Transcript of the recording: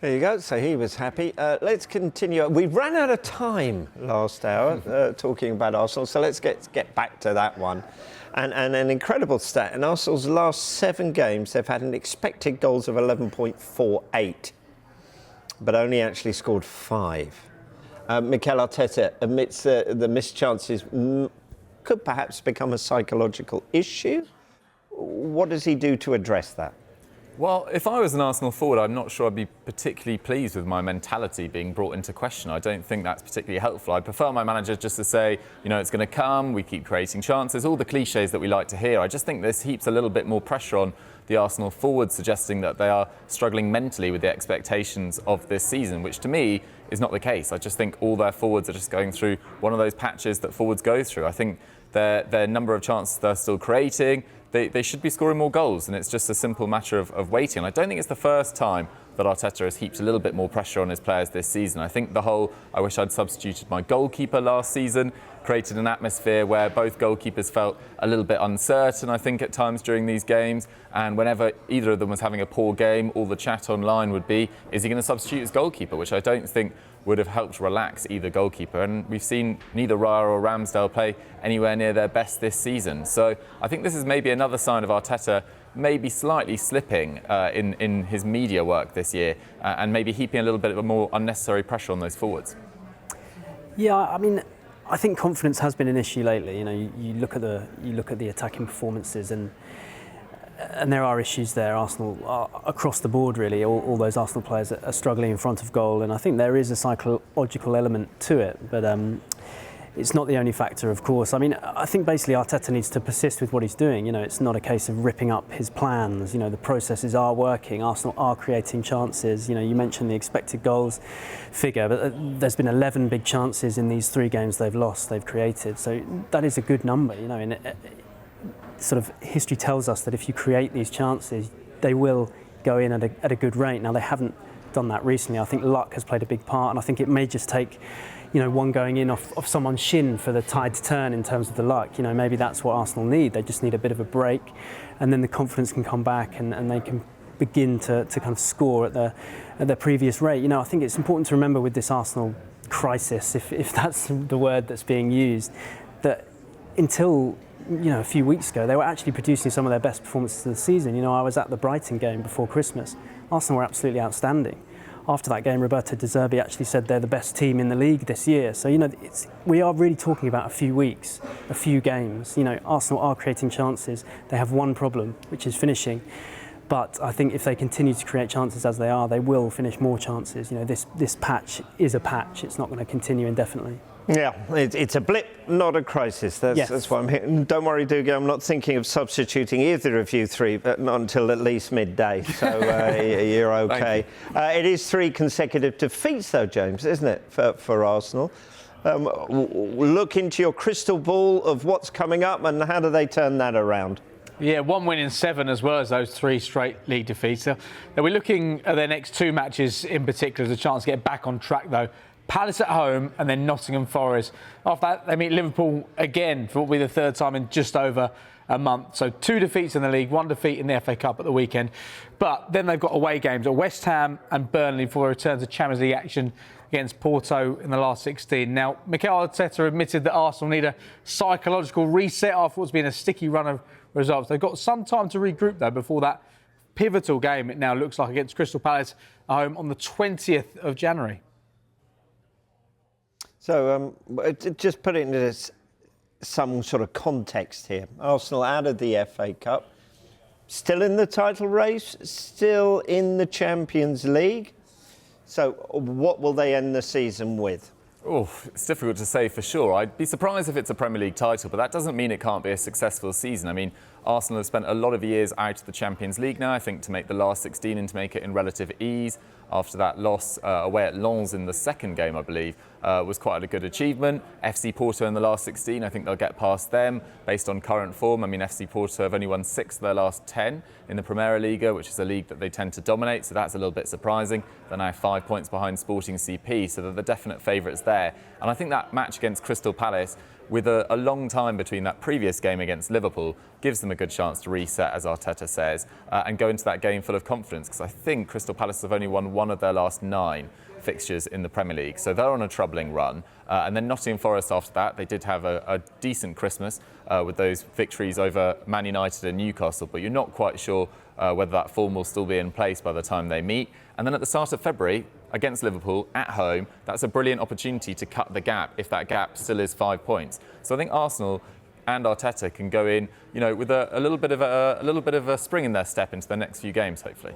There you go. So he was happy. Let's continue. We ran out of time last hour talking about Arsenal, so let's get back to that one. And an incredible stat. In Arsenal's last 7 games, they've had an expected goals of 11.48, but only actually scored 5. Mikel Arteta admits the missed chances could perhaps become a psychological issue. What does he do to address that? Well, if I was an Arsenal forward, I'm not sure I'd be particularly pleased with my mentality being brought into question. I don't think that's particularly helpful. I prefer my manager just to say, it's going to come, we keep creating chances, all the cliches that we like to hear. I just think this heaps a little bit more pressure on the Arsenal forwards, suggesting that they are struggling mentally with the expectations of this season, which to me is not the case. I just think all their forwards are just going through one of those patches that forwards go through. I think their number of chances they're still creating, they should be scoring more goals, and it's just a simple matter of waiting. I don't think it's the first time that Arteta has heaped a little bit more pressure on his players this season. I think the whole I wish I'd substituted my goalkeeper last season created an atmosphere where both goalkeepers felt a little bit uncertain, I think, at times during these games. And whenever either of them was having a poor game, all the chat online would be, is he going to substitute his goalkeeper? Which I don't think would have helped relax either goalkeeper. And we've seen neither Raya or Ramsdale play anywhere near their best this season. So I think this is maybe another sign of Arteta maybe slightly slipping in his media work this year and maybe heaping a little bit of a more unnecessary pressure on those forwards. Yeah, I mean, I think confidence has been an issue lately. You look at the attacking performances, and there are issues there. Arsenal are, across the board, really. All those Arsenal players are struggling in front of goal, and I think there is a psychological element to it. But it's not the only factor, of course. I mean, I think basically Arteta needs to persist with what he's doing. It's not a case of ripping up his plans. The processes are working. Arsenal are creating chances. You mentioned the expected goals figure, but there's been 11 big chances in these 3 games they've created. So that is a good number. And sort of history tells us that if you create these chances, they will go in at a good rate. Now, they haven't done that recently. I think luck has played a big part, and I think it may just take one going in off someone's shin for the tide to turn in terms of the luck. Maybe that's what Arsenal need. They just need a bit of a break, and then the confidence can come back, and they can begin to kind of score at their previous rate. I think it's important to remember with this Arsenal crisis, if that's the word that's being used, that until a few weeks ago, they were actually producing some of their best performances of the season. I was at the Brighton game before Christmas. Arsenal were absolutely outstanding. After that game, Roberto De Zerbi actually said they're the best team in the league this year. So, we are really talking about a few weeks, a few games. Arsenal are creating chances. They have one problem, which is finishing. But I think if they continue to create chances as they are, they will finish more chances. This patch is a patch. It's not going to continue indefinitely. Yeah, it's a blip, not a crisis. That's what I'm hearing. Don't worry, Dougie, I'm not thinking of substituting either of you 3, but not until at least midday, so you're OK. It is 3 consecutive defeats, though, James, isn't it, for Arsenal? Look into your crystal ball of what's coming up, and how do they turn that around? Yeah, 1 win in 7 as well as those 3 straight league defeats. So they'll be looking at their next 2 matches in particular as a chance to get back on track, though. Palace at home and then Nottingham Forest. After that, they meet Liverpool again for what will be the 3rd time in just over a month. So 2 defeats in the league, 1 defeat in the FA Cup at the weekend. But then they've got away games at West Ham and Burnley before they return to Champions League action against Porto in the last 16. Now, Mikel Arteta admitted that Arsenal need a psychological reset after what's been a sticky run of results. They've got some time to regroup, though, before that pivotal game, it now looks like, against Crystal Palace at home on the 20th of January. So just put it into some sort of context here. Arsenal out of the FA Cup, still in the title race, still in the Champions League. So what will they end the season with? Oh, it's difficult to say for sure. I'd be surprised if it's a Premier League title, but that doesn't mean it can't be a successful season. I mean, Arsenal have spent a lot of years out of the Champions League now, I think, to make the last 16 and to make it in relative ease. After that loss away at Lens in the 2nd game, I believe, was quite a good achievement. FC Porto in the last 16, I think they'll get past them based on current form. I mean, FC Porto have only won 6 of their last 10 in the Primeira Liga, which is a league that they tend to dominate, so that's a little bit surprising. They're now 5 points behind Sporting CP, so they're the definite favourites there. And I think that match against Crystal Palace with a long time between that previous game against Liverpool, gives them a good chance to reset, as Arteta says, and go into that game full of confidence, because I think Crystal Palace have only won one of their last 9 fixtures in the Premier League, so they're on a troubling run. And then Nottingham Forest after that, they did have a decent Christmas with those victories over Man United and Newcastle, but you're not quite sure whether that form will still be in place by the time they meet. And then at the start of February, against Liverpool at home, that's a brilliant opportunity to cut the gap if that gap still is 5 points. So I think Arsenal and Arteta can go in, with a little bit of a spring in their step into the next few games, hopefully.